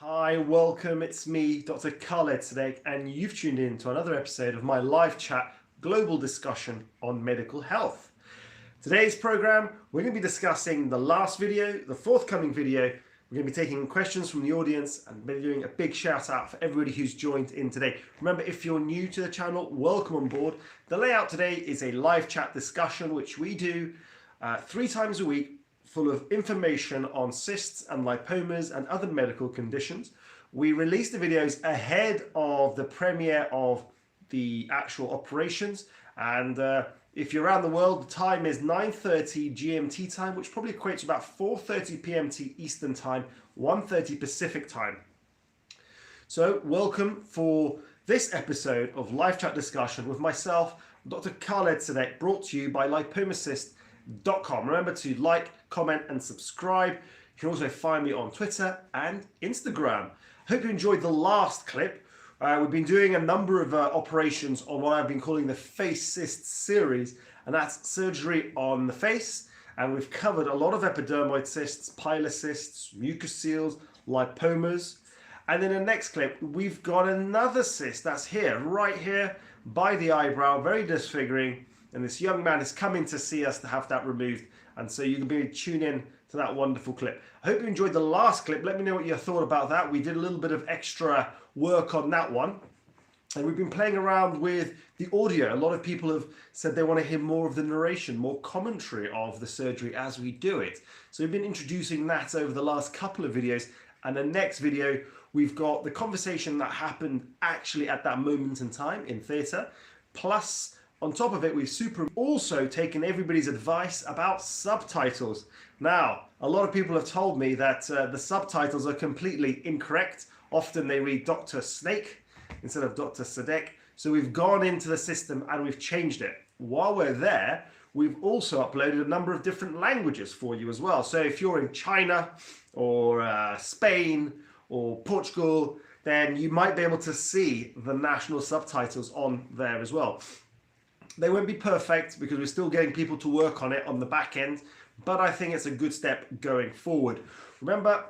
Hi, welcome. It's me, Dr. Khaled Sadek, and you've tuned in to another episode of my live chat global discussion on medical health. Today's program, we're going to be discussing the last video, the forthcoming video. We're going to be taking questions from the audience and be doing a big shout out for everybody who's joined in today. Remember, if you're new to the channel, welcome on board. The layout today is a live chat discussion, which we do 3 times a week, full of information on cysts and lipomas and other medical conditions. We release the videos ahead of the premiere of the actual operations, and if you're around the world, the time is 9:30 GMT time, which probably equates to about 4:30 PMT Eastern time, 1:30 Pacific time. So welcome for this episode of Live Chat Discussion with myself, Dr. Khaled Sadek, brought to you by lipomacyst.com. Remember to like, comment and subscribe. You can also find me on Twitter and Instagram. Hope you enjoyed the last clip. We've been doing a number of operations on what I've been calling the face cysts series, and that's surgery on the face. And we've covered a lot of epidermoid cysts, pilocysts, mucoceles, lipomas. And in the next clip, we've got another cyst that's here, right here by the eyebrow, very disfiguring. And this young man is coming to see us to have that removed. And so you can be tune in to that wonderful clip. I hope you enjoyed the last clip. Let me know what you thought about that. We did a little bit of extra work on that one. And we've been playing around with the audio. A lot of people have said they want to hear more of the narration, more commentary of the surgery as we do it. So we've been introducing that over the last couple of videos. And the next video, we've got the conversation that happened actually at that moment in time in theatre. Plus, on top of it, we've also taken everybody's advice about subtitles. Now, a lot of people have told me that the subtitles are completely incorrect. Often they read Dr. Snake instead of Dr. Sadek. So we've gone into the system and we've changed it. While we're there, we've also uploaded a number of different languages for you as well. So if you're in China or Spain or Portugal, then you might be able to see the national subtitles on there as well. They won't be perfect because we're still getting people to work on it on the back end, but I think it's a good step going forward. Remember,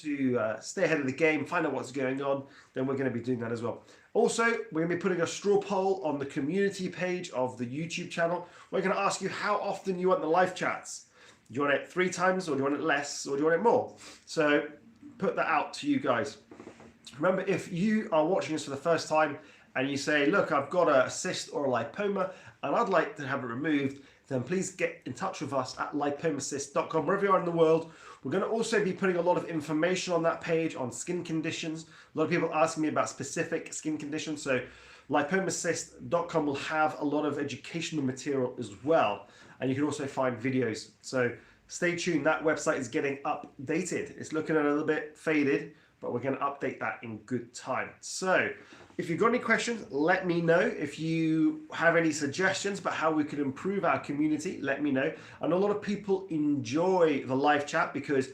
to stay ahead of the game, find out what's going on, then we're going to be doing that as well. Also, we're going to be putting a straw poll on the community page of the YouTube channel. We're going to ask you how often you want the live chats. Do you want it 3 times, or do you want it less, or do you want it more? So put that out to you guys. Remember, if you are watching this for the first time and you say, look, I've got a cyst or a lipoma and I'd like to have it removed, then please get in touch with us at lipomacyst.com. Wherever you are in the world, we're going to also be putting a lot of information on that page on skin conditions. A lot of people asking me about specific skin conditions. So lipomacyst.com will have a lot of educational material as well. And you can also find videos. So stay tuned. That website is getting updated. It's looking a little bit faded, but we're going to update that in good time. So if you've got any questions, let me know. If you have any suggestions about how we could improve our community, let me know. And a lot of people enjoy the live chat because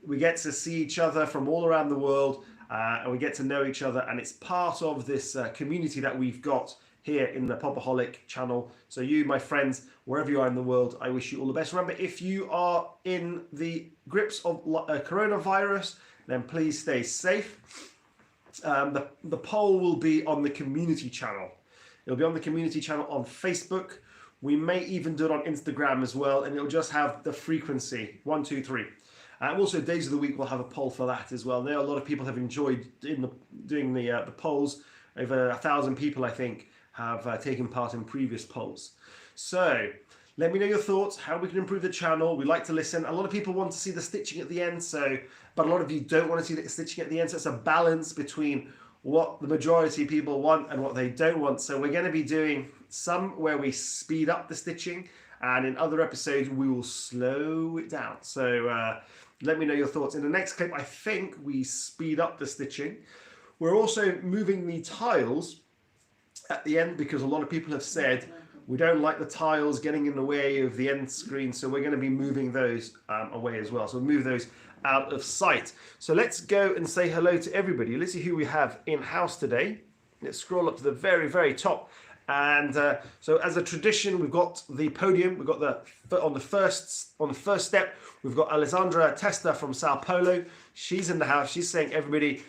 we get to see each other from all around the world and we get to know each other. And it's part of this community that we've got here in the Popaholic channel. So you, my friends, wherever you are in the world, I wish you all the best. Remember, if you are in the grips of coronavirus, then please stay safe. The poll will be on the community channel. It'll be on the community channel on Facebook. We may even do it on Instagram as well, and it'll just have the frequency 1, 2, 3. Also, days of the week we'll have a poll for that as well. There, a lot of people have enjoyed doing the polls. Over 1,000 people, I think, have taken part in previous polls. So let me know your thoughts, how we can improve the channel. We like to listen. A lot of people want to see the stitching at the end, but a lot of you don't want to see the stitching at the end. So it's a balance between what the majority of people want and what they don't want. So we're going to be doing some where we speed up the stitching, and in other episodes we will slow it down. So let me know your thoughts. In the next clip, I think we speed up the stitching. We're also moving the tiles at the end because a lot of people have said we don't like the tiles getting in the way of the end screen, so we're going to be moving those away as well. So we'll move those out of sight. So let's go and say hello to everybody. Let's see who we have in-house today. Let's scroll up to the very, very top. And so, as a tradition, we've got the podium. We've got on the first step. We've got Alessandra Testa from Sao Paulo. She's in the house. She's saying, everybody,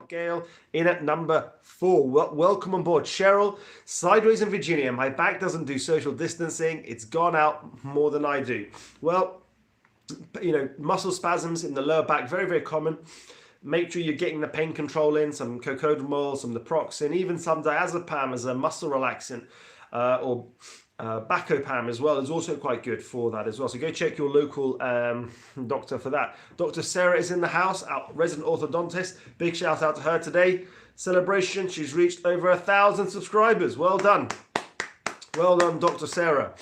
Gail in at number 4. Welcome on board. Cheryl, sideways in Virginia. My back doesn't do social distancing. It's gone out more than I do. Well, you know, muscle spasms in the lower back, very, very common. Make sure you're getting the pain control in, some cocodamol, some naproxen, even some diazepam as a muscle relaxant, or Bacopam as well is also quite good for that as well. So go check your local doctor for that. Dr. Sarah is in the house, our resident orthodontist. Big shout out to her today. Celebration, she's reached over 1,000 subscribers. Well done. Well done, Dr. Sarah.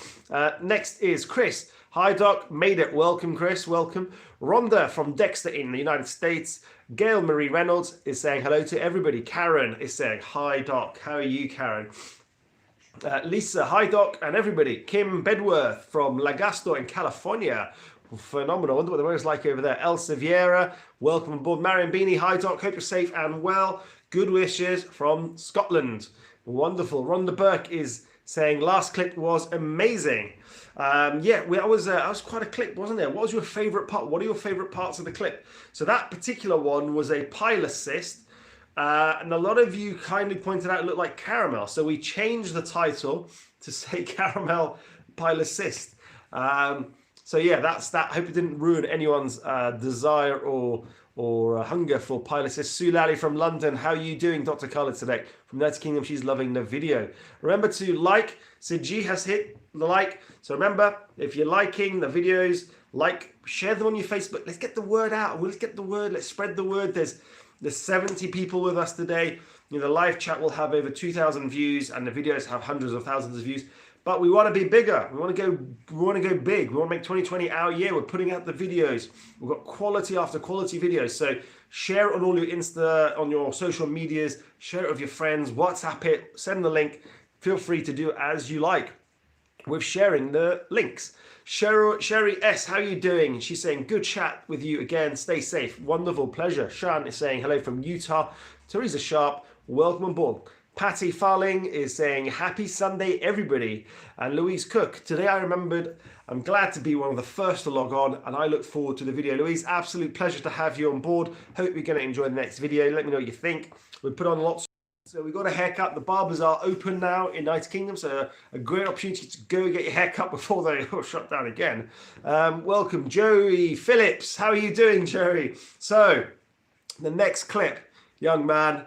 Next is Chris. Hi, Doc. Made it. Welcome, Chris. Welcome. Rhonda from Dexter in the United States. Gail Marie Reynolds is saying hello to everybody. Karen is saying, hi, Doc. How are you, Karen? Lisa, hi, Doc, and everybody. Kim Bedworth from Lagasto in California. Phenomenal. I wonder what the weather's like over there. Elsa Vieira, welcome aboard. Marion Beanie, hi, Doc. Hope you're safe and well. Good wishes from Scotland. Wonderful. Rhonda Burke is saying last clip was amazing. Yeah, that was quite a clip, wasn't there? What was your favorite part? What are your favorite parts of the clip? So that particular one was a pilot cyst, and a lot of you kindly pointed out it looked like caramel. So we changed the title to say caramel pilot cyst. So yeah, that's that. I hope it didn't ruin anyone's desire or hunger for pilot cyst. Sue Lally from London, how are you doing? Dr. Khaled Sadek from United Kingdom, she's loving the video. Remember to like. Sid G has hit the like. So remember, if you're liking the videos, share them on your Facebook. Let's get the word out. Let's get the word. Let's spread the word. There's 70 people with us today. You know, the live chat will have over 2,000 views, and the videos have hundreds of thousands of views. But we want to be bigger. We want to go big. We want to make 2020 our year. We're putting out the videos. We've got quality after quality videos. So share it on all your Insta, on your social medias. Share it with your friends. WhatsApp it. Send the link. Feel free to do as you like with sharing the links. Sherry S, how are you doing? She's saying, good chat with you again. Stay safe. Wonderful. Pleasure. Shan is saying hello from Utah. Teresa Sharp, welcome on board. Patty Farling is saying, happy Sunday, everybody. And Louise Cook, today I remembered, I'm glad to be one of the first to log on, and I look forward to the video. Louise, absolute pleasure to have you on board. Hope you're going to enjoy the next video. Let me know what you think. We put on lots. So we got a haircut. The barbers are open now in United Kingdom, so a great opportunity to go get your haircut before they shut down again. Welcome, Joey Phillips. How are you doing, Joey? So the next clip, young man.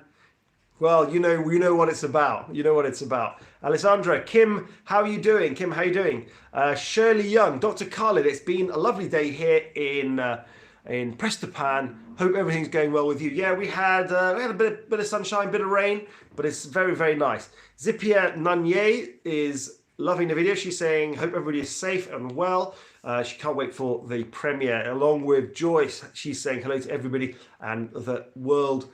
Well, you know what it's about. You know what it's about. Alessandra, Kim, how are you doing? Kim, how are you doing? Shirley Young, Dr. Khaled, it's been a lovely day here in Prestopan. Hope everything's going well with you. Yeah, we had a bit of sunshine, bit of rain, but it's very, very nice. Zipia Nanye is loving the video. She's saying, hope everybody is safe and well. She can't wait for the premiere. Along with Joyce, she's saying hello to everybody, and the world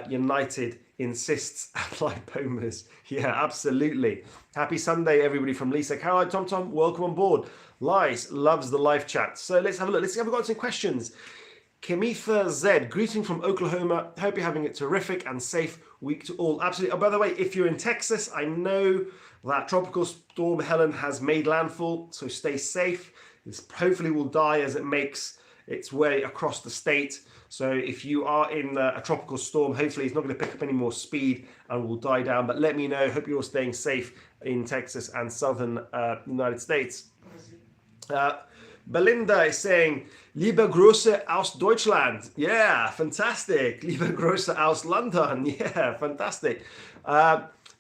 United insists at lipomas. Yeah, absolutely. Happy Sunday, everybody, from Lisa. Caroline Tom, welcome on board. Lies loves the live chat. So let's have a look. Let's see if we've got some questions. Kimitha Z, greeting from Oklahoma. Hope you're having a terrific and safe week to all. Absolutely. Oh, by the way, if you're in Texas, I know that Tropical Storm Helen has made landfall, so stay safe. This hopefully will die as it makes its way across the state. So if you are in a tropical storm, hopefully it's not going to pick up any more speed and will die down. But let me know. Hope you're all staying safe in Texas and southern United States. Belinda is saying, Liebe Grüße aus Deutschland. Yeah, fantastic. Liebe Grüße aus London. Yeah, fantastic.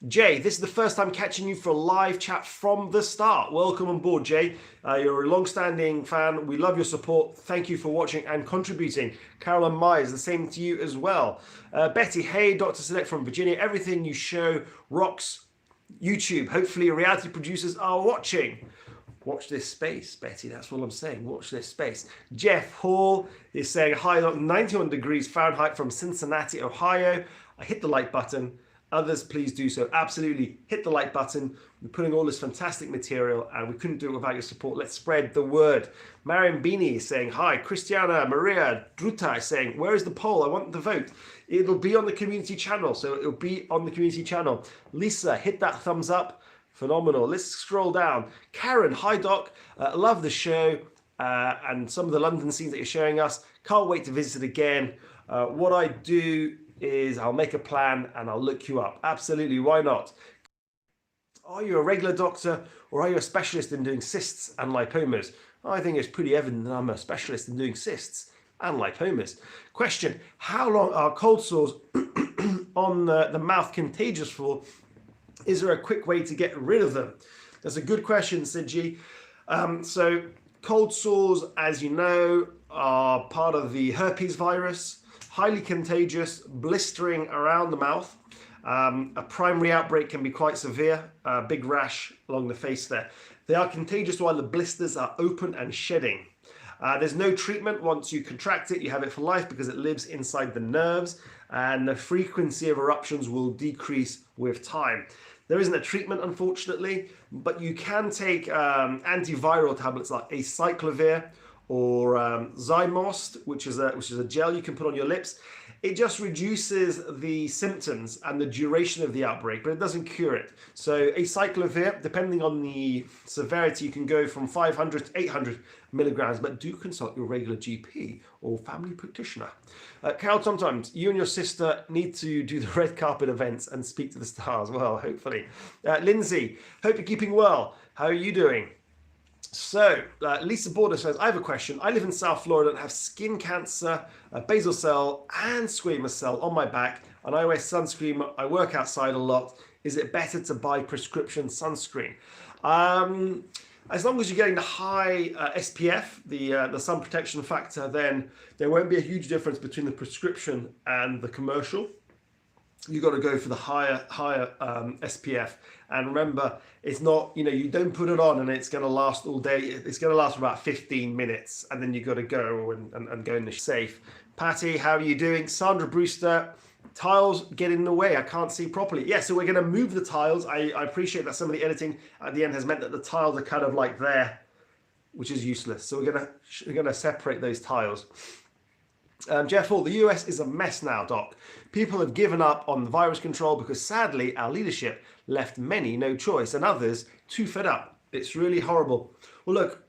Jay, this is the first time catching you for a live chat from the start. Welcome on board, Jay. You're a long-standing fan. We love your support. Thank you for watching and contributing. Carolyn Myers, the same to you as well. Betty, hey, Dr. Sadek from Virginia. Everything you show rocks YouTube. Hopefully reality producers are watching. Watch this space, Betty. That's what I'm saying. Watch this space. Jeff Hall is saying, hi, 91 degrees Fahrenheit from Cincinnati, Ohio. I hit the like button. Others, please do so. Absolutely. Hit the like button. We're putting all this fantastic material, and we couldn't do it without your support. Let's spread the word. Mariam Beanie is saying, hi. Christiana Maria Druta is saying, where is the poll? I want the vote. It'll be on the community channel. So it'll be on the community channel. Lisa, hit that thumbs up. Phenomenal. Let's scroll down. Karen, hi doc. Love the show and some of the London scenes that you're showing us. Can't wait to visit it again. What I do is I'll make a plan and I'll look you up. Absolutely, why not? Are you a regular doctor or are you a specialist in doing cysts and lipomas? I think it's pretty evident that I'm a specialist in doing cysts and lipomas. Question, how long are cold sores on the mouth contagious for? Is there a quick way to get rid of them? That's a good question, Sidji. So cold sores, as you know, are part of the herpes virus, highly contagious, blistering around the mouth. A primary outbreak can be quite severe, a big rash along the face there. They are contagious while the blisters are open and shedding. There's no treatment. Once you contract it, you have it for life because it lives inside the nerves, and the frequency of eruptions will decrease with time. There isn't a treatment, unfortunately, but you can take antiviral tablets like acyclovir or Zymost, which is a gel you can put on your lips. It just reduces the symptoms and the duration of the outbreak, but it doesn't cure it. So acyclovir, depending on the severity, you can go from 500 to 800 milligrams, but do consult your regular GP or family practitioner. Carol, sometimes you and your sister need to do the red carpet events and speak to the stars. Well, hopefully. Lindsay, hope you're keeping well. How are you doing? So, Lisa Border says, I have a question. I live in South Florida and have skin cancer, basal cell and squamous cell on my back, and I wear sunscreen. I work outside a lot. Is it better to buy prescription sunscreen? As long as you're getting the high SPF, the sun protection factor, then there won't be a huge difference between the prescription and the commercial. You got to go for the higher SPF, and remember, it's not, you don't put it on and it's going to last all day. It's going to last for about 15 minutes, and then you got to go and go in the safe. Patty, how are you doing? Sandra Brewster, tiles get in the way. I can't see properly. Yeah, so we're going to move the tiles. I appreciate that some of the editing at the end has meant that the tiles are kind of like there, which is useless. So we're gonna separate those tiles. Jeff Hall, the US is a mess now, Doc. People have given up on virus control because sadly our leadership left many no choice and others too fed up. It's really horrible. Well, look,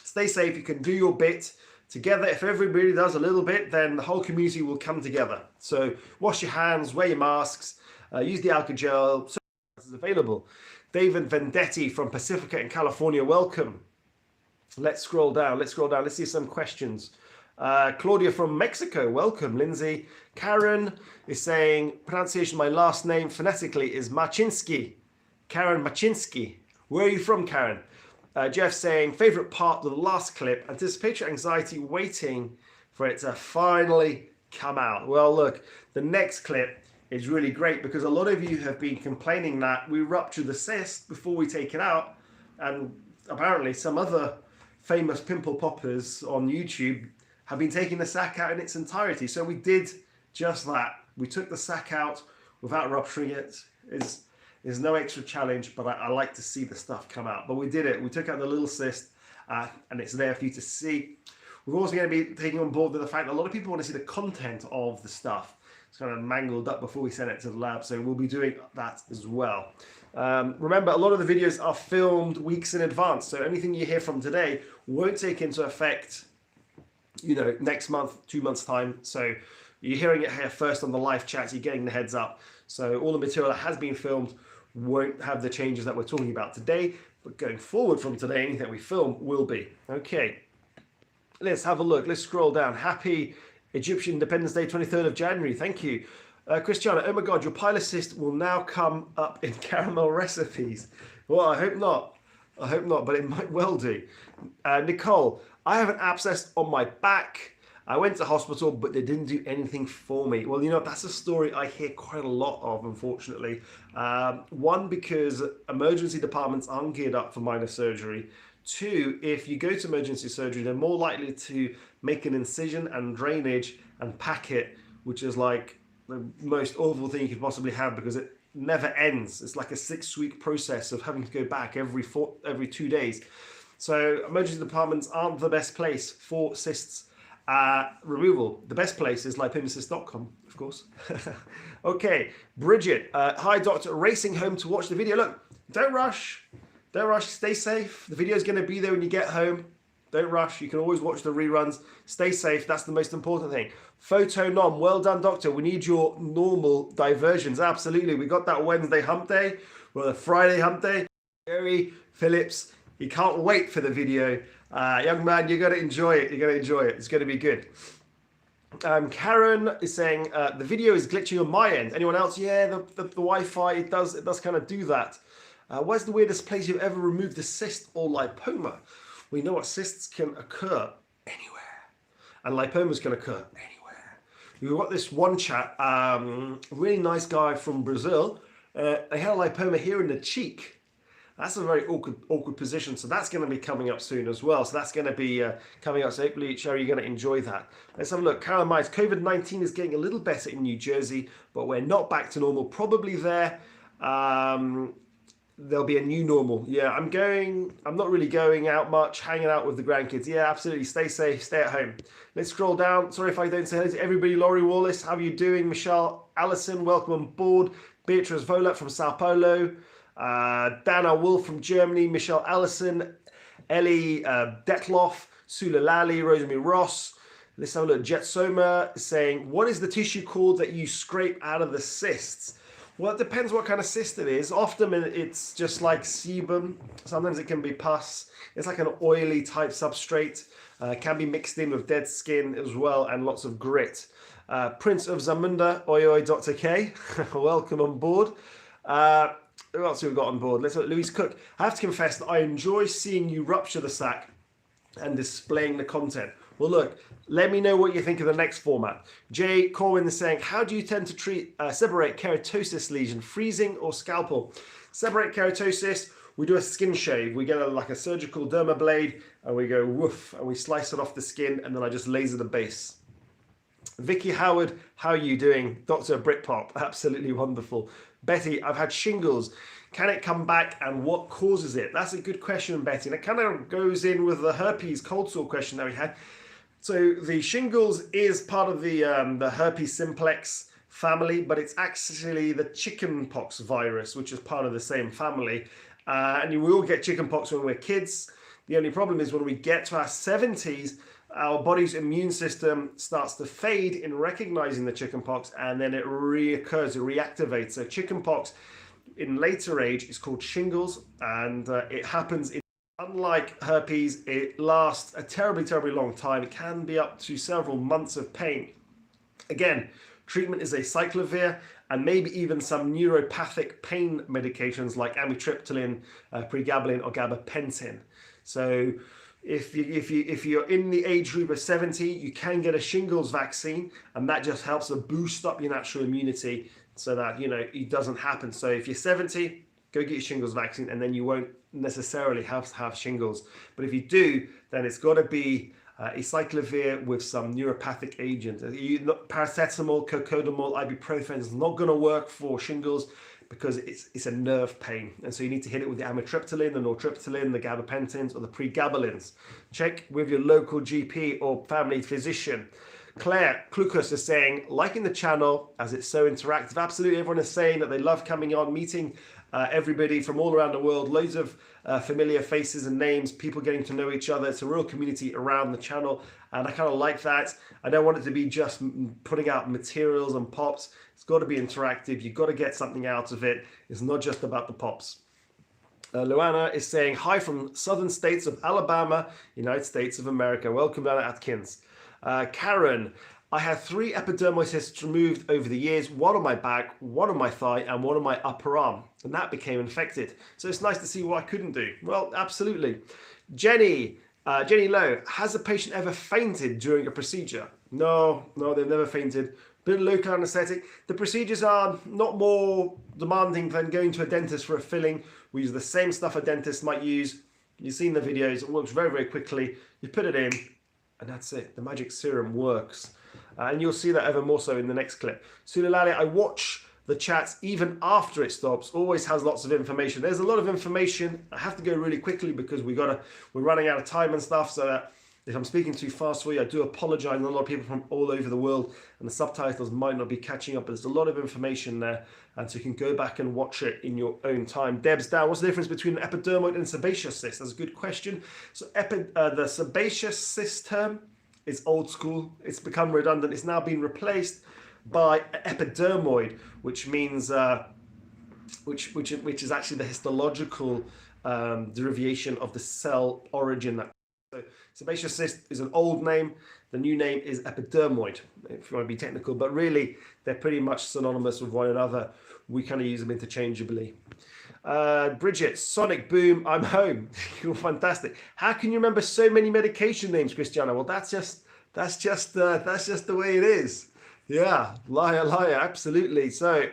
stay safe. You can do your bit together. If everybody does a little bit, then the whole community will come together. So wash your hands, wear your masks, use the alcohol gel. So is available. David Vendetti from Pacifica in California, welcome. Let's scroll down. Let's see some questions. Claudia from Mexico, welcome. Lindsay, Karen is saying pronunciation of my last name phonetically is Machinsky. Karen Machinsky. Where are you from, Karen? Jeff saying favorite part of the last clip, anticipatory anxiety, waiting for it to finally come out. Well, look, the next clip is really great because a lot of you have been complaining that we rupture the cyst before we take it out, and apparently some other famous pimple poppers on YouTube have been taking the sac out in its entirety. So we did just that. We took the sac out without rupturing it. It's no extra challenge, but I like to see the stuff come out. But we did it. We took out the little cyst, and it's there for you to see. We're also going to be taking on board with the fact that a lot of people want to see the content of the stuff. It's kind of mangled up before we send it to the lab, so we'll be doing that as well. Remember, a lot of the videos are filmed weeks in advance, so anything you hear from today won't take into effect next month, 2 months time. So you're hearing it here first on the live chat, you're getting the heads up. So all the material that has been filmed won't have the changes that we're talking about today, but going forward from today, anything that we film will be. Okay, let's have a look. Let's scroll down. Happy Egyptian Independence Day, 23rd of January. Thank you. Christiana, oh my God, your pile assist will now come up in caramel recipes. Well, I hope not, but it might well do. Nicole, I have an abscess on my back. I went to hospital, but they didn't do anything for me. Well, that's a story I hear quite a lot of, unfortunately. One, because emergency departments aren't geared up for minor surgery. Two, if you go to emergency surgery, they're more likely to make an incision and drainage and pack it, which is like the most awful thing you could possibly have because it never ends. It's like a 6-week process of having to go back every 2 days. So emergency departments aren't the best place for cysts removal. The best place is lipomacyst.com, of course. Okay, Bridget, hi doctor, racing home to watch the video. Look, Don't rush. Don't rush. Stay safe. The video is going to be there when you get home. Don't rush. You can always watch the reruns. Stay safe. That's the most important thing. Photo nom. Well done, doctor. We need your normal diversions. Absolutely. We got that Wednesday hump day. Well, the Friday hump day. Gary Phillips, he can't wait for the video. Young man, you're going to enjoy it. You're going to enjoy it. It's going to be good. Karen is saying the video is glitching on my end. Anyone else? Yeah, the Wi-Fi, it does kind of do that. Where's the weirdest place you've ever removed a cyst or lipoma? We know what cysts can occur anywhere, and lipomas can occur anywhere. We've got this one chap, really nice guy from Brazil. They had a lipoma here in the cheek. That's a very awkward position. So that's going to be coming up soon as well. So that's going to be coming up. So hopefully, Sherry, you're going to enjoy that. Let's have a look. Carol Myers, COVID-19 is getting a little better in New Jersey, but we're not back to normal. Probably there. There'll be a new normal. Yeah, I'm not really going out much, hanging out with the grandkids. Yeah, absolutely. Stay safe, stay at home. Let's scroll down. Sorry if I don't say hello to everybody. Laurie Wallace, how are you doing? Michelle Allison, welcome on board. Beatrice Volat from Sao Paulo. Dana Wolf from Germany. Michelle Allison. Ellie Detloff. Sula Lally. Rosemary Ross. Let's have a look. Jet Soma saying, what is the tissue called that you scrape out of the cysts? Well, it depends what kind of cyst it is. Often it's just like sebum. Sometimes it can be pus. It's like an oily type substrate. Can be mixed in with dead skin as well, and lots of grit. Prince of Zamunda, oi oi Dr. K. Welcome on board. Who else have we got on board? Let's look. Louise Cook. I have to confess that I enjoy seeing you rupture the sac and displaying the content. Well, look, let me know what you think of the next format. Jay Corwin is saying, how do you tend to treat seborrheic keratosis lesion, freezing or scalpel? Seborrheic keratosis, we do a skin shave. We get like a surgical derma blade and we go woof and we slice it off the skin and then I just laser the base. Vicky Howard, how are you doing? Dr. Britpop, absolutely wonderful. Betty, I've had shingles. Can it come back and what causes it? That's a good question, Betty. And it kind of goes in with the herpes cold sore question that we had. So the shingles is part of the herpes simplex family, but it's actually the chickenpox virus, which is part of the same family. And we all get chickenpox when we're kids. The only problem is when we get to our 70s, our body's immune system starts to fade in recognizing the chickenpox, and then it reoccurs, it reactivates. So chickenpox in later age is called shingles, and it happens in, unlike herpes, it lasts a terribly, terribly long time. It can be up to several months of pain. Again, treatment is acyclovir and maybe even some neuropathic pain medications like amitriptyline, pregabalin, or gabapentin. So if you're in the age group of 70, you can get a shingles vaccine, and that just helps to boost up your natural immunity so that, you know, it doesn't happen. So if you're 70, go get your shingles vaccine, and then you won't necessarily have to have shingles. But if you do, then it's got to be acyclovir with some neuropathic agent. Paracetamol, cocodamol, ibuprofen is not going to work for shingles because it's a nerve pain. And so you need to hit it with the amitriptyline, the nortriptyline, the gabapentins, or the pregabalins. Check with your local GP or family physician. Claire Klukas is saying, liking the channel as it's so interactive. Absolutely, everyone is saying that they love coming on, meeting everybody from all around the world, loads of familiar faces and names, people getting to know each other. It's a real community around the channel, and I kind of like that. I don't want it to be just putting out materials and pops. It's got to be interactive. You've got to get something out of it. It's not just about the pops. Luana is saying, hi from southern states of Alabama, United States of America. Welcome, Anna Atkins. Karen, I had 3 epidermal cysts removed over the years, one on my back, one on my thigh, and one on my upper arm, and that became infected. So it's nice to see what I couldn't do. Well, absolutely. Jenny Lowe, has a patient ever fainted during a procedure? No, they've never fainted. Bit of local anesthetic. The procedures are not more demanding than going to a dentist for a filling. We use the same stuff a dentist might use. You've seen the videos. It works very, very quickly. You put it in, and that's it. The magic serum works. And you'll see that ever more so in the next clip. Sulalali, I watch the chats even after it stops. Always has lots of information. There's a lot of information. I have to go really quickly because we're running out of time and stuff. So If I'm speaking too fast for you, I do apologize. A lot of people from all over the world, and the subtitles might not be catching up, but there's a lot of information there, and so you can go back and watch it in your own time. Deb's down. What's the difference between an epidermoid and sebaceous cyst? That's a good question. So the sebaceous cyst term is old school. It's become redundant. It's now been replaced by epidermoid, which means which is actually the histological derivation of the cell origin. So sebaceous cyst is an old name. The new name is epidermoid, if you want to be technical, but really they're pretty much synonymous with one another. We kind of use them interchangeably. Bridget, Sonic Boom, I'm home. You're fantastic. How can you remember so many medication names, Christiana? Well, that's just the way it is. Yeah, liar, absolutely. So,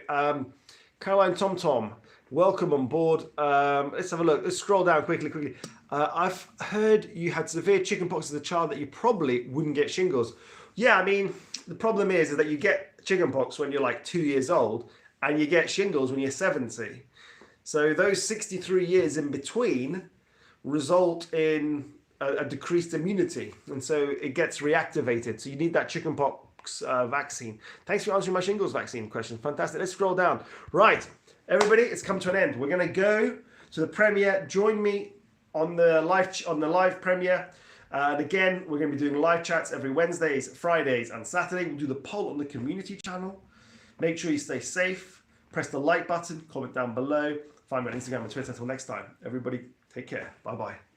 Caroline Tom, welcome on board. Let's have a look. Let's scroll down quickly. I've heard you had severe chickenpox as a child, that you probably wouldn't get shingles. Yeah, I mean, the problem is that you get chickenpox when you're like 2 years old, and you get shingles when you're 70. So those 63 years in between result in a decreased immunity, and so it gets reactivated. So you need that chickenpox vaccine. Thanks for answering my shingles vaccine question. Fantastic. Let's scroll down. Right, everybody, it's come to an end. We're going to go to the premiere. Join me on the live premiere. And again, we're going to be doing live chats every Wednesdays, Fridays, and Saturday. We'll do the poll on the community channel. Make sure you stay safe. Press the like button. Comment down below. Find me on Instagram and Twitter. Until next time, everybody, take care. Bye-bye.